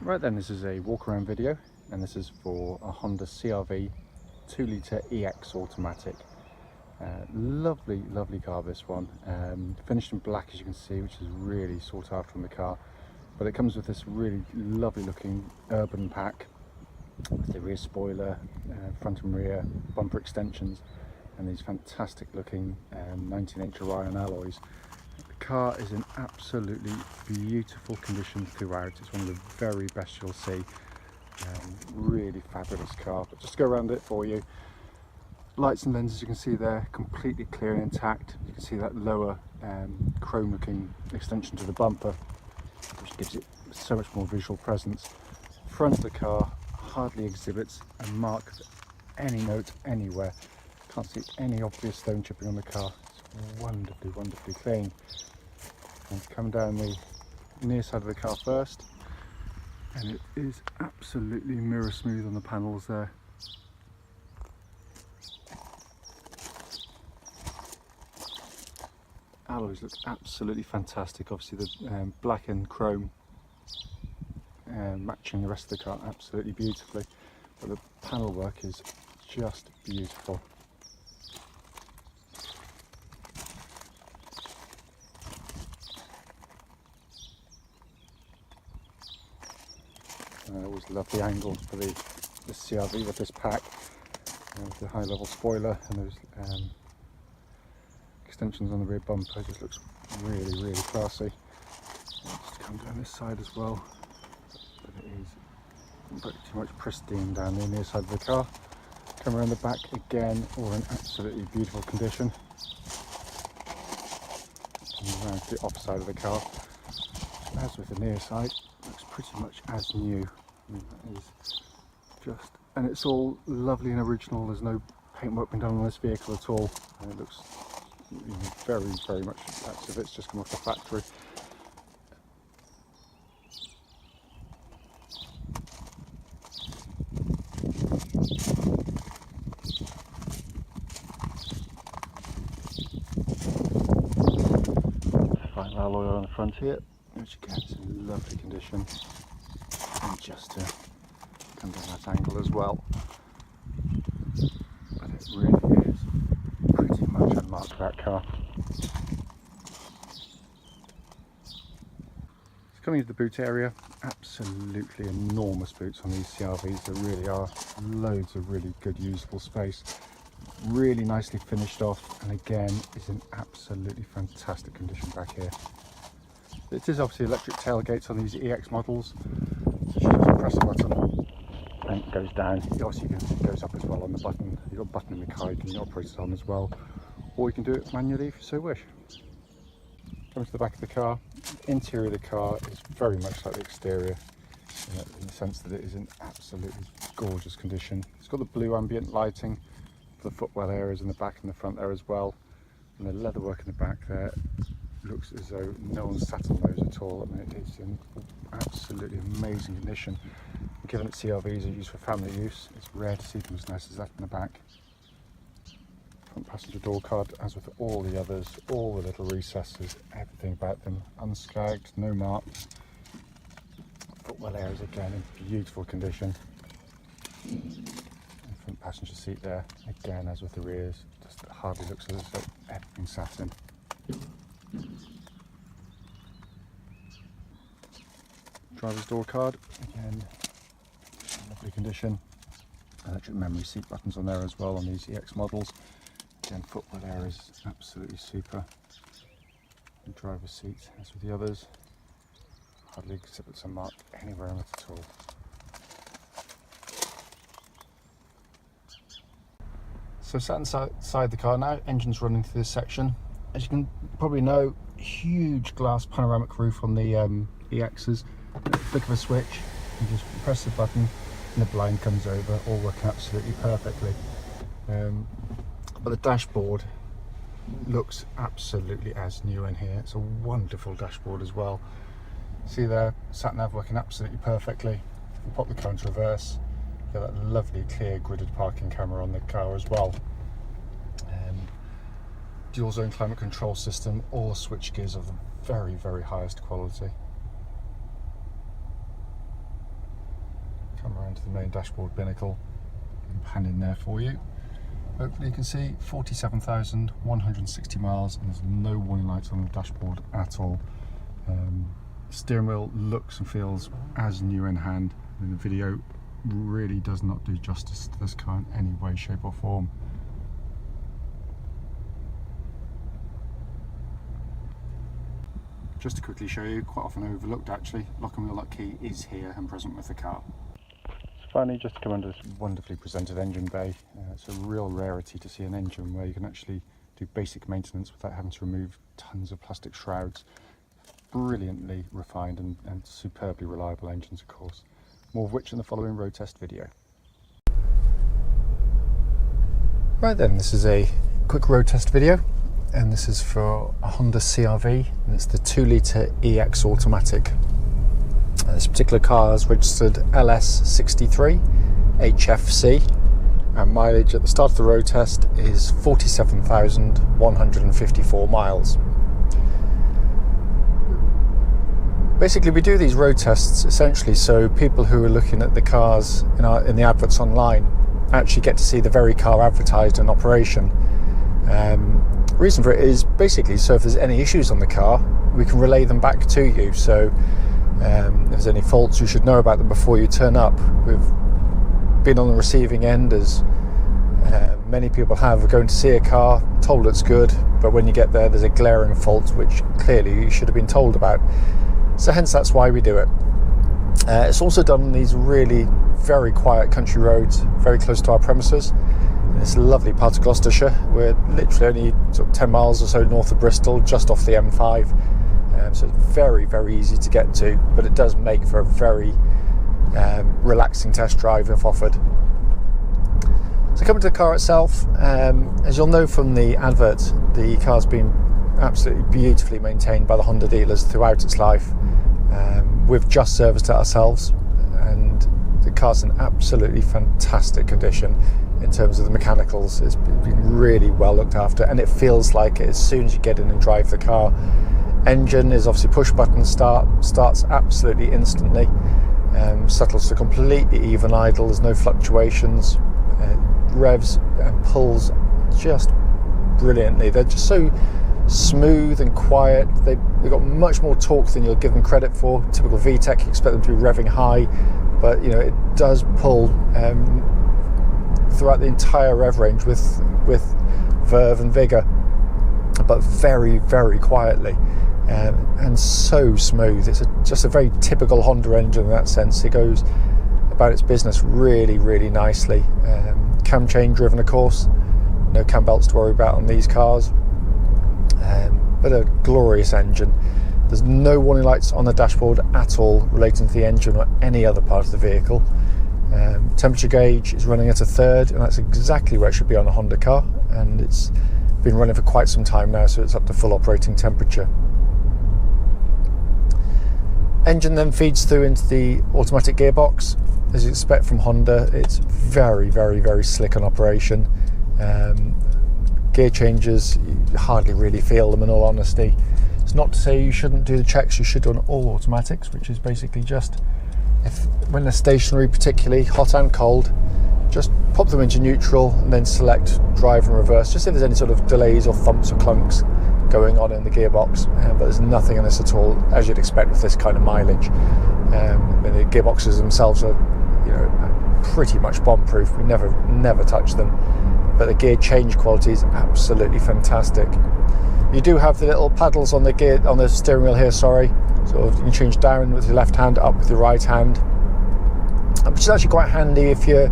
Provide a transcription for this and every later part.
Right then, this is a walk around video, and this is for a Honda Cr-V 2-litre EX automatic. Lovely car, this one. Finished in black, as you can see, which is really sought after in the car. But it comes with this really lovely looking urban pack with the rear spoiler, front and rear bumper extensions, and these fantastic looking 19-inch Orion alloys. The car is in absolutely beautiful condition throughout. It's one of the very best you'll see. Really fabulous car. But just to go around it for you, lights and lenses, you can see there, completely clear and intact. You can see that lower chrome looking extension to the bumper, which gives it so much more visual presence. Front of the car hardly exhibits a mark of any note anywhere. Can't see any obvious stone chipping on the car. It's wonderfully clean. And come down the near side of the car first, and it is absolutely mirror smooth on the panels there. Alloys look absolutely fantastic. Obviously the black and chrome matching the rest of the car absolutely beautifully, but the panel work is just beautiful. I always love the angles for the Cr-V with this pack, with the high level spoiler and those extensions on the rear bumper. It just looks really classy. Just come down this side as well, but it is pretty much pristine down the near side of the car. Come around the back again, all in absolutely beautiful condition. And around to the opposite side of the car, as with the near side, looks pretty much as new. I mean, that is just, and it's all lovely and original. There's no paintwork been done on this vehicle at all, and it looks very much as if it's just come off the factory. Final alloy on the front here, which again is in lovely condition, and just to come down that angle as well, but it really is pretty much unmarked, that car. So coming into the boot area, absolutely enormous boots on these Cr-Vs. There really are loads of really good usable space, really nicely finished off, and again is in absolutely fantastic condition back here. It is obviously electric tailgates on these EX models, so you just press a button and it goes down. Obviously it goes up as well on the button. You've got a button in the car you can operate it on as well, or you can do it manually if you so wish. Coming to the back of the car, the interior of the car is very much like the exterior, in the sense that it is in absolutely gorgeous condition. It's got the blue ambient lighting for the footwell areas in the back and the front there as well, and the leatherwork in the back there looks as though no one's sat on those at all. I mean, it is in absolutely amazing condition. Given that Cr-Vs are used for family use, it's rare to see them as nice as that in the back. Front passenger door card, as with all the others, all the little recesses, everything about them unscagged, no marks. Footwell areas again in beautiful condition. And front passenger seat there, again as with the rears, just hardly looks as though everything sat in. Driver's door card, again lovely condition. Electric memory seat buttons on there as well on these EX models. Again, footwell area is absolutely super. The driver's seat, as with the others, hardly exhibits a mark anywhere on it at all. So sat inside the car now, engine's running through this section. As you can probably know, huge glass panoramic roof on the EXs. Flick of a switch, you just press the button and the blind comes over, all working absolutely perfectly. But the dashboard looks absolutely as new in here. It's a wonderful dashboard as well. See there, sat nav working absolutely perfectly. You pop the car into reverse, you get that lovely clear gridded parking camera on the car as well. Dual zone climate control system, all switch gears of the very highest quality. come around to the main dashboard binnacle and pan in there for you. Hopefully you can see 47,160 miles, and there's no warning lights on the dashboard at all. Steering wheel looks and feels as new in hand, and the video really does not do justice to this car in any way, shape or form. Just to quickly show you, quite often overlooked actually, lock and wheel lock key is here and present with the car. Finally, just to come under this wonderfully presented engine bay, it's a real rarity to see an engine where you can actually do basic maintenance without having to remove tons of plastic shrouds. Brilliantly refined and superbly reliable engines, of course. More of which in the following road test video. Right then, this is a quick road test video, and this is for a Honda Cr-V, and it's the 2-litre EX automatic. This particular car is registered LS63HFC, and mileage at the start of the road test is 47,154 miles. Basically, we do these road tests essentially so people who are looking at the cars in the adverts online actually get to see the very car advertised in operation. The reason for it is basically so if there's any issues on the car, we can relay them back to you. So if there's any faults, you should know about them before you turn up. We've been on the receiving end, as many people have, going to see a car, told it's good, but when you get there, there's a glaring fault which clearly you should have been told about. So hence that's why we do it. It's also done on these really very quiet country roads, very close to our premises. In this lovely part of Gloucestershire. We're literally only sort of 10 miles or so north of Bristol, just off the M5. So it's very, very easy to get to, but it does make for a very relaxing test drive if offered. So coming to the car itself, as you'll know from the advert, the car's been absolutely beautifully maintained by the Honda dealers throughout its life. We've just serviced it ourselves, and the car's in absolutely fantastic condition in terms of the mechanicals. It's been really well looked after, and it feels like it as soon as you get in and drive the car. Engine is obviously push button start, starts absolutely instantly, settles to completely even idle, there's no fluctuations, revs and pulls just brilliantly. They're just so smooth and quiet. They've got much more torque than you'll give them credit for. Typical VTEC, you expect them to be revving high, but you know, it does pull throughout the entire rev range with verve and vigour, but very, very quietly, and so smooth. It's just a very typical Honda engine in that sense. It goes about its business really, really nicely. Cam chain driven, of course, no cam belts to worry about on these cars, but a glorious engine. There's no warning lights on the dashboard at all relating to the engine or any other part of the vehicle. Temperature gauge is running at a third, and that's exactly where it should be on a Honda car, and it's been running for quite some time now, so it's up to full operating temperature. Engine then feeds through into the automatic gearbox. As you expect from Honda, it's very, very, very slick on operation. Gear changes, you hardly really feel them in all honesty. It's not to say you shouldn't do the checks you should do on all automatics, which is basically just when they're stationary, particularly hot and cold, just pop them into neutral and then select drive and reverse, just if there's any sort of delays or thumps or clunks going on in the gearbox. But there's nothing in this at all, as you'd expect with this kind of mileage. The gearboxes themselves are, you know, pretty much bomb-proof. We never touch them, but the gear change quality is absolutely fantastic. You do have the little paddles on the steering wheel here, sorry. So you can change down with your left hand, up with your right hand, which is actually quite handy if you're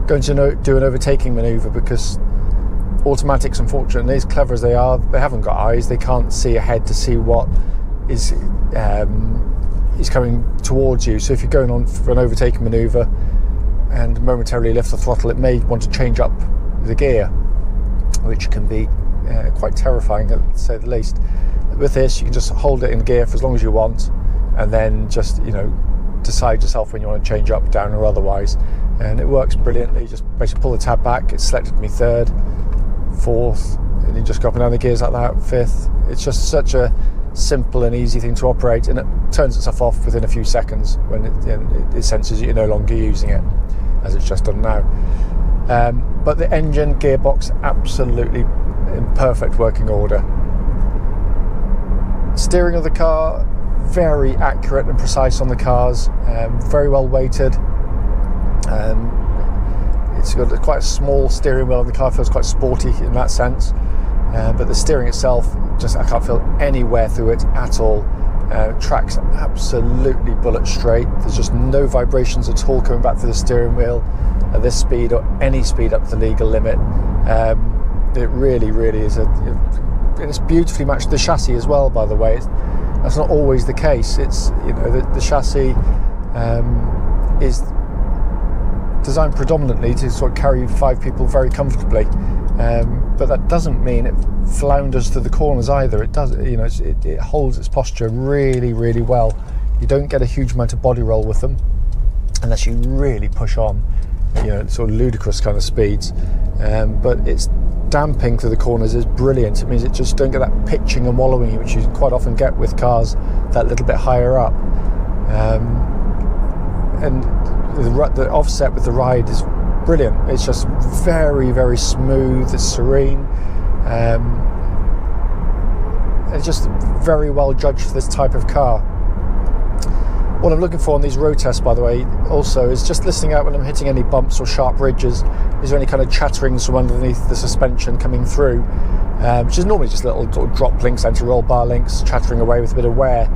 going to do an overtaking manoeuvre, because automatics, unfortunately, as clever as they are, they haven't got eyes. They can't see ahead to see what is coming towards you. So if you're going on for an overtaking manoeuvre and momentarily lift the throttle, it may want to change up the gear, which can be quite terrifying, to say the least. With this, you can just hold it in gear for as long as you want, and then just, you know, decide yourself when you want to change up, down, or otherwise. And it works brilliantly. You just basically pull the tab back, it's selected me third, fourth, and you just go up and down the gears like that, fifth. It's just such a simple and easy thing to operate, and it turns itself off within a few seconds when it senses that you're no longer using it, as it's just done now. But the engine, gearbox, absolutely in perfect working order. Steering of the car, very accurate and precise on the cars, very well weighted. It's got quite a small steering wheel on the car, feels quite sporty in that sense. But the steering itself, I can't feel any wear through it at all. Track's absolutely bullet straight. There's just no vibrations at all coming back through the steering wheel at this speed or any speed up to the legal limit. It really is and it's beautifully matched the chassis as well, by the way. That's not always the case. It's, the chassis is designed predominantly to sort of carry 5 people very comfortably, but that doesn't mean it flounders through the corners either. It does, it holds its posture really well. You don't get a huge amount of body roll with them unless you really push on, sort of ludicrous kind of speeds. But its damping through the corners is brilliant. It means it just don't get that pitching and wallowing which you quite often get with cars that little bit higher up. And the offset with the ride is brilliant. It's just very smooth. It's serene. It's just very well judged for this type of car. What I'm looking for on these road tests, by the way, also is just listening out when I'm hitting any bumps or sharp ridges. Is there any kind of chatterings from underneath the suspension coming through? Which is normally just little sort of drop links, anti-roll bar links, chattering away with a bit of wear.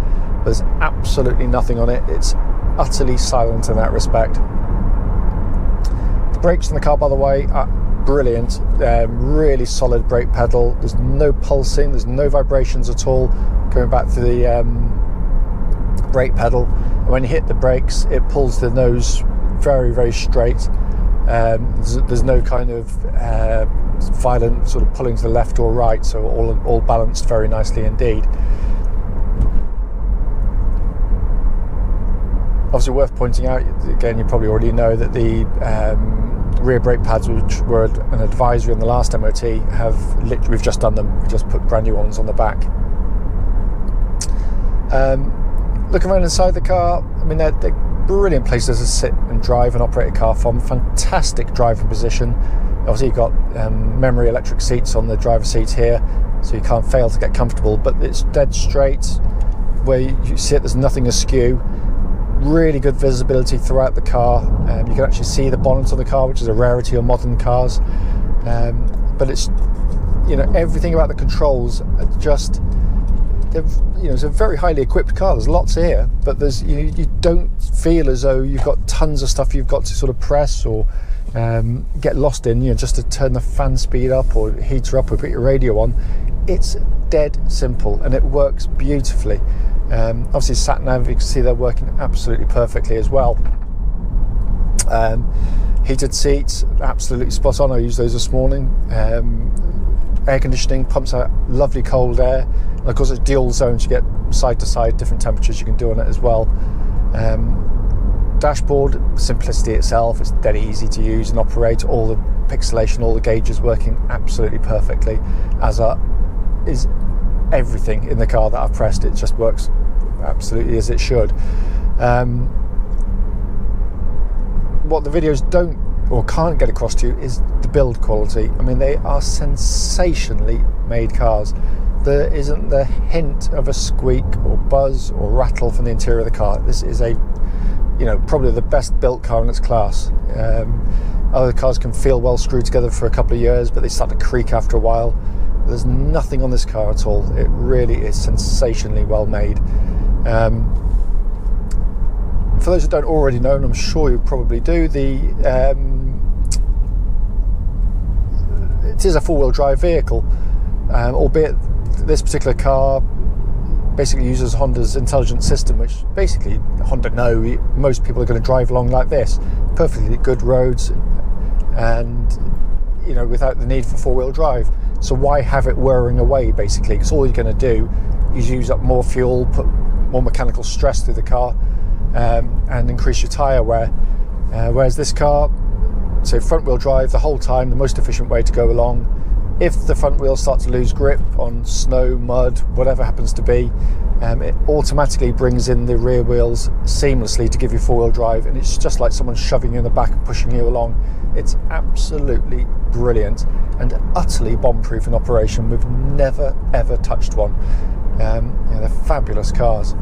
There's absolutely nothing on it. It's utterly silent in that respect. The brakes in the car, by the way, are brilliant. Really solid brake pedal. There's no pulsing, there's no vibrations at all going back to the brake pedal. And when you hit the brakes, it pulls the nose very straight. There's no kind of violent sort of pulling to the left or right, so all balanced very nicely indeed. Obviously worth pointing out, again, you probably already know that the rear brake pads, which were an advisory on the last MOT, we've just done them. We just put brand new ones on the back. Looking around inside the car, I mean, they're brilliant places to sit and drive and operate a car from. Fantastic driving position. Obviously you've got memory electric seats on the driver's seat here, so you can't fail to get comfortable, but it's dead straight. Where you sit, there's nothing askew. Really good visibility throughout the car. You can actually see the bonnet on the car, which is a rarity on modern cars. But it's, everything about the controls are just, it's a very highly equipped car. There's lots here, but there's you don't feel as though you've got tons of stuff you've got to sort of press or get lost in, just to turn the fan speed up or heater up or put your radio on. It's dead simple and it works beautifully. Obviously sat nav, you can see they're working absolutely perfectly as well. Heated seats, absolutely spot on. I used those this morning. Air conditioning pumps out lovely cold air, and of course it's dual zones. You get side to side different temperatures you can do on it as well. Dashboard, simplicity itself, it's dead easy to use and operate. All the pixelation, all the gauges working absolutely perfectly, as is everything in the car that I've pressed. It just works absolutely as it should. What the videos don't or can't get across to you is the build quality. I mean, they are sensationally made cars. There isn't the hint of a squeak or buzz or rattle from the interior of the car. This is probably the best built car in its class. Other cars can feel well screwed together for a couple of years, but they start to creak after a while. There's nothing on this car at all. It really is sensationally well made. For those who don't already know, and I'm sure you probably do, it is a four-wheel drive vehicle, albeit this particular car basically uses Honda's intelligent system, which basically Honda know most people are going to drive along like this. Perfectly good roads and, without the need for four-wheel drive. So why have it whirring away, basically? Because all you're going to do is use up more fuel, put more mechanical stress through the car, and increase your tyre wear. Whereas this car, so front-wheel drive the whole time, the most efficient way to go along. If the front wheels start to lose grip on snow, mud, whatever happens to be, it automatically brings in the rear wheels seamlessly to give you four-wheel drive, and it's just like someone shoving you in the back and pushing you along. It's absolutely brilliant and utterly bomb-proof in operation. We've never ever touched one. They're fabulous cars.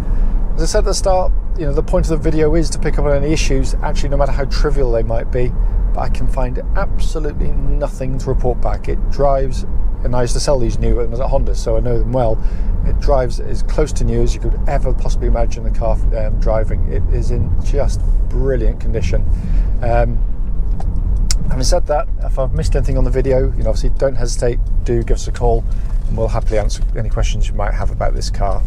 As I said at the start, the point of the video is to pick up on any issues, actually, no matter how trivial they might be, but I can find absolutely nothing to report back. It drives, and I used to sell these new ones at Honda, so I know them well. It drives as close to new as you could ever possibly imagine the car driving. It is in just brilliant condition. Having said that, if I've missed anything on the video, obviously don't hesitate, do give us a call, and we'll happily answer any questions you might have about this car.